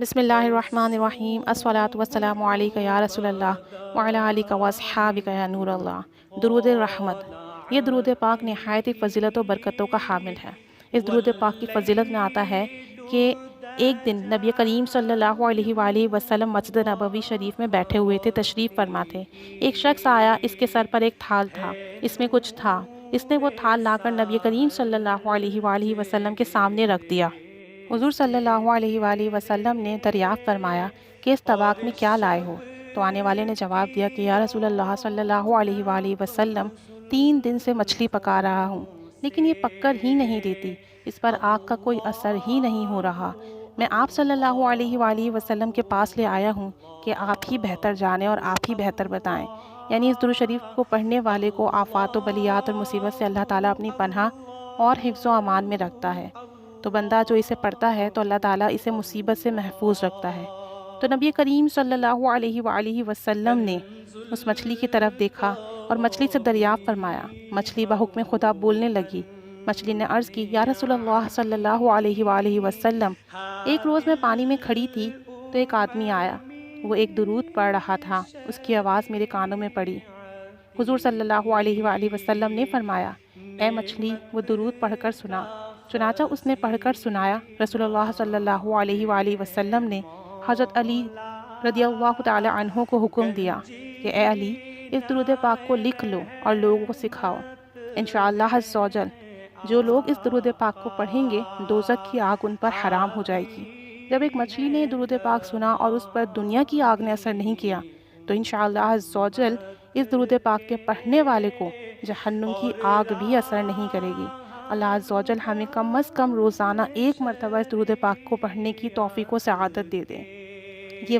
بسم اللہ الرحمن الرحیم الصلاۃ والسلام علیک یا رسول اللہ وعلی آلک واصحابک یا نور اللہ۔ درود رحمت۔ یہ درود پاک نہایت ہی فضیلت و برکتوں کا حامل ہے۔ اس درود پاک کی فضیلت میں آتا ہے کہ ایک دن نبی کریم صلی اللہ علیہ وآلہ وسلم مسجد نبوی شریف میں بیٹھے ہوئے تھے، تشریف فرما تھے۔ ایک شخص آیا، اس کے سر پر ایک تھال تھا، اس میں کچھ تھا۔ اس نے وہ تھال لا کر نبی کریم صلی اللہ علیہ وآلہ وسلم کے سامنے رکھ دیا۔ حضور صلی اللہ علیہ وآلہ وسلم نے دریافت فرمایا کہ اس طبق میں کیا لائے ہو؟ تو آنے والے نے جواب دیا کہ یا رسول اللہ صلی اللہ علیہ وآلہ وسلم 3 دن سے مچھلی پکا رہا ہوں، لیکن یہ پک کر ہی نہیں دیتی، اس پر آگ کا کوئی اثر ہی نہیں ہو رہا۔ میں آپ صلی اللہ علیہ وآلہ وسلم کے پاس لے آیا ہوں کہ آپ ہی بہتر جانیں اور آپ ہی بہتر بتائیں۔ یعنی اس درود شریف کو پڑھنے والے کو آفات و بلیات اور مصیبت سے اللہ تعالیٰ اپنی پناہ اور حفظ و امان میں رکھتا ہے۔ تو بندہ جو اسے پڑھتا ہے تو اللہ تعالیٰ اسے مصیبت سے محفوظ رکھتا ہے۔ تو نبی کریم صلی اللہ علیہ وآلہ وسلم نے اس مچھلی کی طرف دیکھا اور مچھلی سے دریافت فرمایا۔ مچھلی بحکم خدا بولنے لگی۔ مچھلی نے عرض کی، یا رسول اللہ صلی اللہ علیہ وآلہ وسلم، ایک روز میں پانی میں کھڑی تھی تو ایک آدمی آیا، وہ ایک درود پڑھ رہا تھا، اس کی آواز میرے کانوں میں پڑی۔ حضور صلی اللہ علیہ وآلہ وسلم نے فرمایا، اے مچھلی، وہ درود پڑھ کر سنا۔ چنانچہ اس نے پڑھ کر سنایا۔ رسول اللہ صلی اللہ علیہ وآلہ وسلم نے حضرت علی رضی اللہ تعالی عنہ کو حکم دیا کہ اے علی، اس درود پاک کو لکھ لو اور لوگوں کو سکھاؤ۔ انشاءاللہ عز و جل جو لوگ اس درود پاک کو پڑھیں گے، دوزخ کی آگ ان پر حرام ہو جائے گی۔ جب ایک مچھلی نے درود پاک سنا اور اس پر دنیا کی آگ نے اثر نہیں کیا، تو انشاءاللہ عز و جل اس درود پاک کے پڑھنے والے کو جہنم کی آگ بھی اثر نہیں کرے گی۔ اللہ عز و جل ہمیں کم از کم روزانہ 1 مرتبہ اس درود پاک کو پڑھنے کی توفیق و سعادت دے دے۔ یہ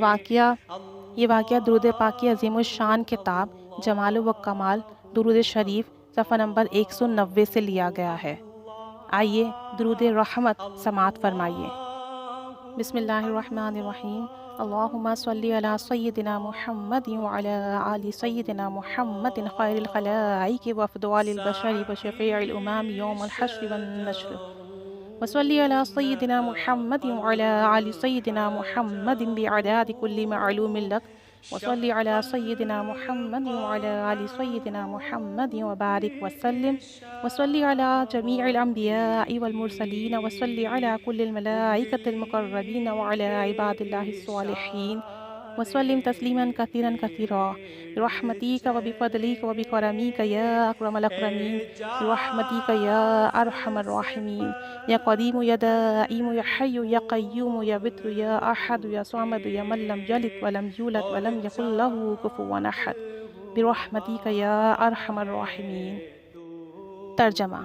واقعہ درود پاک کی عظیم الشان کتاب جمال و کمال درود شریف صفحہ نمبر 190 سے لیا گیا ہے۔ آئیے درود رحمت سماعت فرمائیے۔ بسم اللہ الرحمن الرحیم۔ اللہم صلی علی سیدنا محمد وعلی آل سیدنا محمد خیر الخلائق وافضل البشر وشفیع الامام یوم الحشر والنشر، وصلی علی سیدنا محمد وعلی آل سیدنا محمد بعداد کل معلوم لک، وصلی علی سیدنا محمد وعلی آل سیدنا محمد وبارک وسلم، وصلی علی جمیع الانبیاء والمرسلین، وصلی علی کل الملائکۃ المقربین وعلی عباد اللہ الصالحین، وسلم تسلیما کثیرا کثیرا برحمتک وبفضلک وبکرمک یا اکرم الاکرمین، برحمتک یا ارحم الراحمین، یا قدیم یا دائم یا حی یا قیوم یا وتر یا احد یا صمد یا من لم یلد ولم یولد ولم یکن له کفوا احد، برحمتک یا ارحم الراحمین۔ ترجمہ: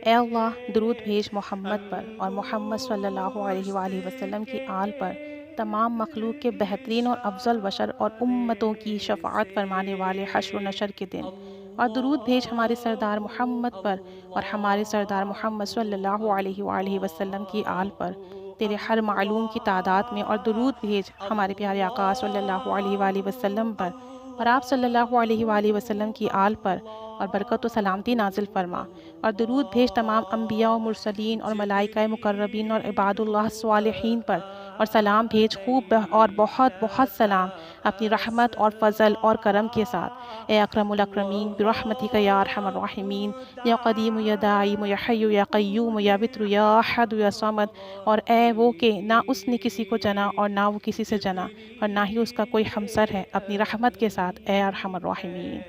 اے اللہ، درود بھیج محمد پر اور محمد صلی اللہ علیہ وآلہ وسلم کی آل پر، تمام مخلوق کے بہترین اور افضل بشر اور امتوں کی شفاعت فرمانے والے حشر و نشر کے دن، اور درود بھیج ہمارے سردار محمد پر اور ہمارے سردار محمد صلی اللہ علیہ وآلہ وسلم کی آل پر، تیرے ہر معلوم کی تعداد میں، اور درود بھیج ہمارے پیارے آقا صلی اللہ علیہ وآلہ وسلم پر اور آپ صلی اللہ علیہ وآلہ وسلم کی آل پر، اور برکت و سلامتی نازل فرما، اور درود بھیج تمام انبیاء و مرسلین اور ملائکہ مقربین اور عباد اللہ صالحین پر، اور سلام بھیج خوب اور بہت بہت سلام اپنی رحمت اور فضل اور کرم کے ساتھ، اے اکرم الاکرمین، برحمتک یا ارحم الراحمین، یا قدیم یا دائم یا حی یا قیوم یا وتر یا احد یا صمد، اور اے وہ کہ نہ اس نے کسی کو جنا اور نہ وہ کسی سے جنا اور نہ ہی اس کا کوئی ہمسر ہے، اپنی رحمت کے ساتھ، اے ارحم الراحمین۔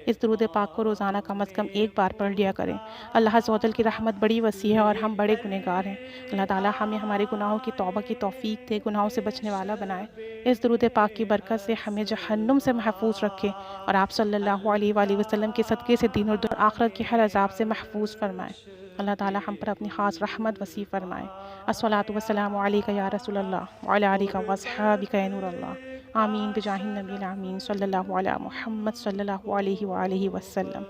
اس درود پاک کو روزانہ کم از کم 1 بار پڑھ لیا کریں۔ اللہ عز و جل کی رحمت بڑی وسیع ہے اور ہم بڑے گنہگار ہیں۔ اللہ تعالیٰ ہمیں ہمارے گناہوں کی توبہ کی توفیق دے، گناہوں سے بچنے والا بنائے۔ اس درود پاک کی برکت سے ہمیں جہنم سے محفوظ رکھے، اور آپ صلی اللہ علیہ وآلہ وسلم کے صدقے سے دین اور آخرت کی ہر عذاب سے محفوظ فرمائے۔ اللہ تعالیٰ ہم پر اپنی خاص رحمت وسیع فرمائے۔ الصلاۃ والسلام علیک یا رسول اللہ وعلی آلک واصحابک یا نور اللہ۔ آمین بجاہ النبی الامین صلی اللہ علی محمد صلی اللہ علیہ وآلہ وسلم۔